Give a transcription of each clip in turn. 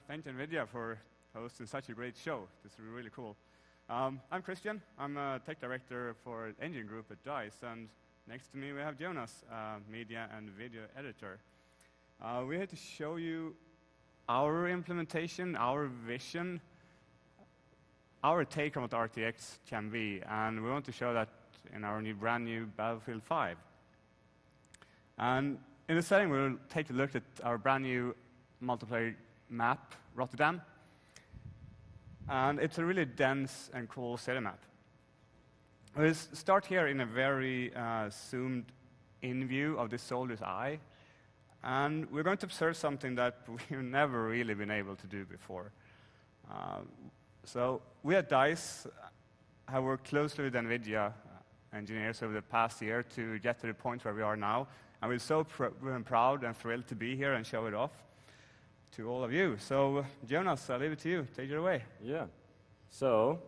thank NVIDIA for hosting such a great show. This is really cool. I'm Christian. I'm a tech director for Engine Group at DICE, and next to me we have Jonas, media and video editor. We're here to show you our implementation, our vision, our take on what RTX can be, and we want to show that in our brand new Battlefield 5. And in the setting, we'll take a look at our brand new multiplayer map, Rotterdam. And it's a really dense and cool city map. We'll start here in a very zoomed-in view of the soldier's eye. And we're going to observe something that we've never really been able to do before. So we at DICE have worked closely with NVIDIA engineers over the past year to get to the point where we are now. And we're so proud and thrilled to be here and show it off to all of you. So, Jonas, I'll leave it to you. Take it away. Yeah. So,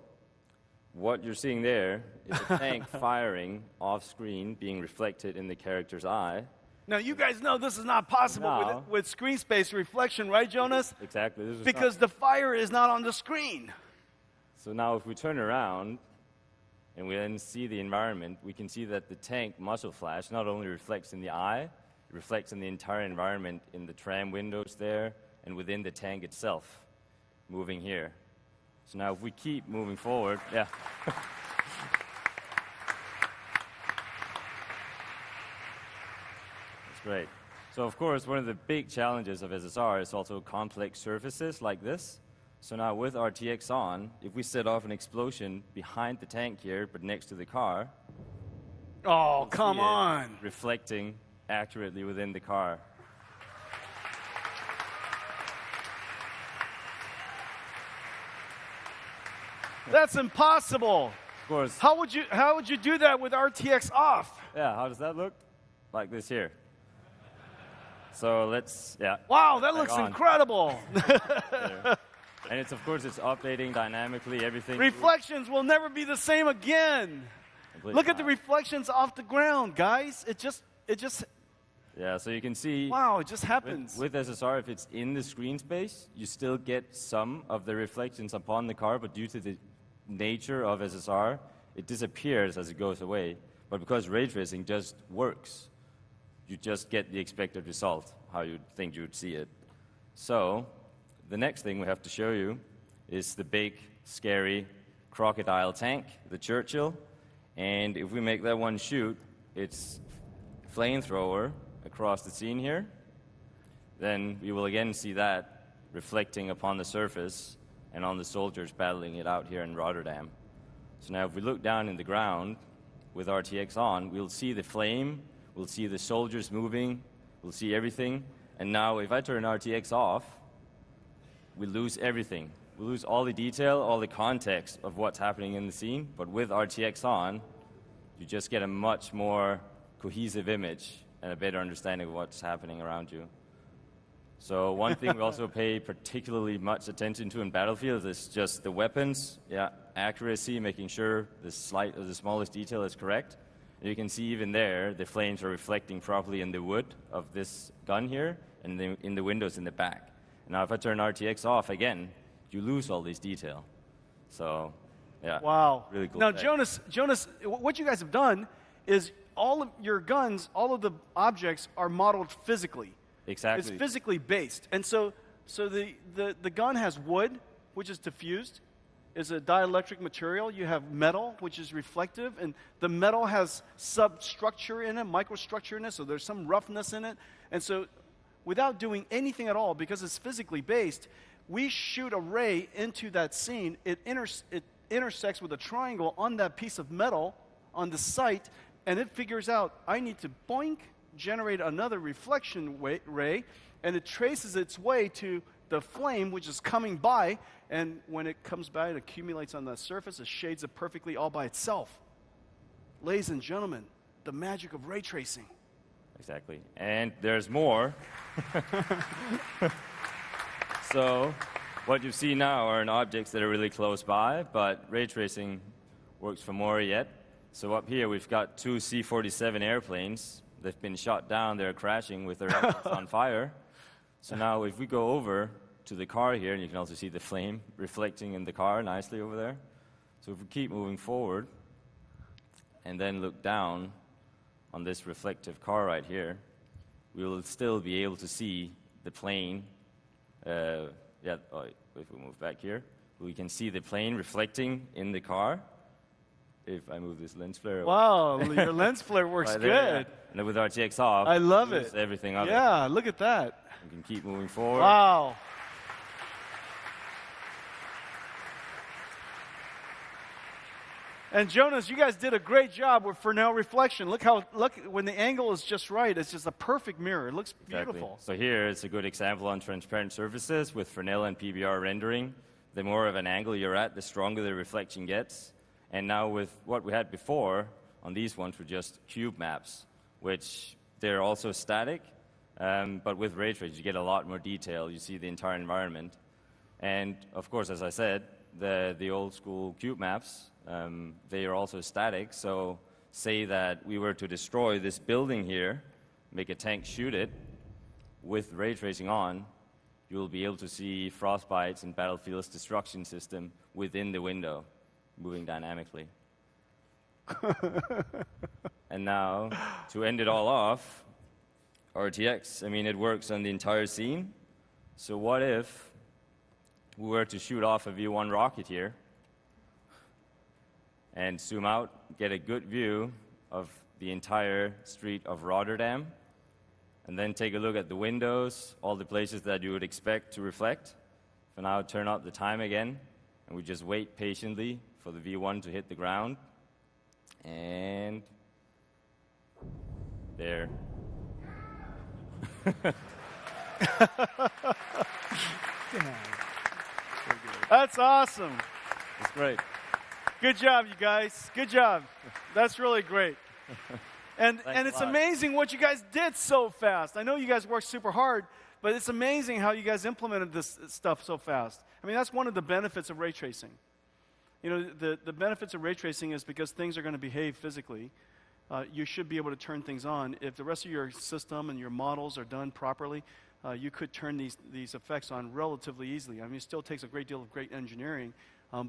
what you're seeing there is a tank firing off screen, being reflected in the character's eye. Now, you guys know this is not possible with screen space reflection, right, Jonas? Exactly. This is because the fire is not on the screen. So now if we turn around and we then see the environment, we can see that the tank muzzle flash not only reflects in the eye, it reflects in the entire environment in the tram windows there and within the tank itself, moving here. So now if we keep moving forward, yeah. Great. So of course, one of the big challenges of SSR is also complex surfaces like this. So now with RTX on, if we set off an explosion behind the tank here, but next to the car, oh, come on, reflecting accurately within the car. That's impossible. Of course. How would you do that with RTX off? Yeah, how does that look? Like this here. So let's, yeah. Wow, that looks incredible. And it's, of course, it's updating dynamically, everything. Reflections will never be the same again. Look at the reflections off the ground, guys. It just. Yeah, so you can see. Wow, it just happens. With SSR, if it's in the screen space, you still get some of the reflections upon the car, but due to the nature of SSR, it disappears as it goes away. But because ray tracing just works, you just get the expected result, how you'd think you would see it. So, the next thing we have to show you is the big, scary crocodile tank, the Churchill. And if we make that one shoot, its flamethrower across the scene here, then we will again see that reflecting upon the surface and on the soldiers battling it out here in Rotterdam. So now if we look down in the ground with RTX on, we'll see the flame, we'll see the soldiers moving, we'll see everything. And now if I turn RTX off, we lose everything. We lose all the detail, all the context of what's happening in the scene. But with RTX on, you just get a much more cohesive image and a better understanding of what's happening around you. So one thing we also pay particularly much attention to in Battlefield is just the weapons, accuracy, making sure the smallest detail is correct. You can see even there, the flames are reflecting properly in the wood of this gun here and in the windows in the back. Now, if I turn RTX off again, you lose all this detail. So, yeah. Wow. Really cool. Now, thing. Jonas, what you guys have done is all of your guns, all of the objects are modeled physically. Exactly. It's physically based. And so the gun has wood, which is diffused. Is a dielectric material. You have metal, which is reflective, and the metal has substructure in it, microstructure in it, so there's some roughness in it. And so without doing anything at all, because it's physically based, we shoot a ray into that scene. It intersects with a triangle on that piece of metal on the site, and it figures out, I need to boink, generate another reflection ray, and it traces its way to the flame, which is coming by, and when it comes by, it accumulates on the surface, it shades it perfectly all by itself. Ladies and gentlemen, the magic of ray tracing. Exactly. And there's more. So what you see now are objects that are really close by, but ray tracing works for more yet. So up here, we've got two C-47 airplanes. They've been shot down. They're crashing with their engines on fire. So now if we go over to the car here, and you can also see the flame reflecting in the car nicely over there. So if we keep moving forward, and then look down on this reflective car right here, we will still be able to see the plane. If we move back here, we can see the plane reflecting in the car. If I move this lens flare. Wow, your lens flare works right good. there, yeah. And then with RTX off, I love lose it. everything of it. Yeah, look at that. You can keep moving forward. Wow. And Jonas, you guys did a great job with Fresnel reflection. Look when the angle is just right, it's just a perfect mirror. It looks beautiful. Exactly. So here it's a good example on transparent surfaces with Fresnel and PBR rendering. The more of an angle you're at, the stronger the reflection gets. And now with what we had before on these ones were just cube maps, which they're also static, but with ray tracing you get a lot more detail. You see the entire environment. And of course, as I said, the old school cube maps, they are also static. So say that we were to destroy this building here, make a tank shoot it, with ray tracing on, you'll be able to see frostbites and Battlefield's destruction system within the window, moving dynamically. And now, to end it all off, RTX, I mean, it works on the entire scene. So what if we were to shoot off a V1 rocket here and zoom out, get a good view of the entire street of Rotterdam, and then take a look at the windows, all the places that you would expect to reflect. For now, turn up the time again, and we just wait patiently for the V1 to hit the ground. And there. That's awesome. It's great. Good job, you guys. Good job. That's really great. And Thanks it's a lot. amazing what you guys did so fast. I know you guys worked super hard, but it's amazing how you guys implemented this stuff so fast. I mean, that's one of the benefits of ray tracing. You know, the benefits of ray tracing is because things are going to behave physically. You should be able to turn things on. If the rest of your system and your models are done properly, you could turn these effects on relatively easily. I mean, it still takes a great deal of great engineering,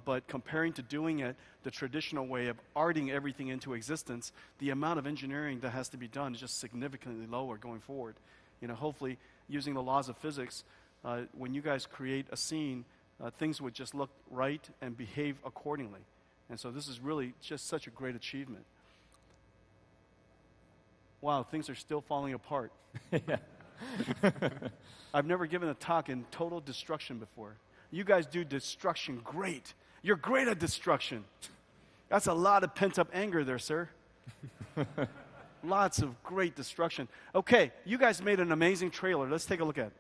but comparing to doing it the traditional way of arting everything into existence, the amount of engineering that has to be done is just significantly lower going forward. You know, hopefully, using the laws of physics, when you guys create a scene, things would just look right and behave accordingly. And so this is really just such a great achievement. Wow, things are still falling apart. Yeah. I've never given a talk in total destruction before. You guys do destruction great. You're great at destruction. That's a lot of pent-up anger there, sir. Lots of great destruction. Okay, you guys made an amazing trailer. Let's take a look at it.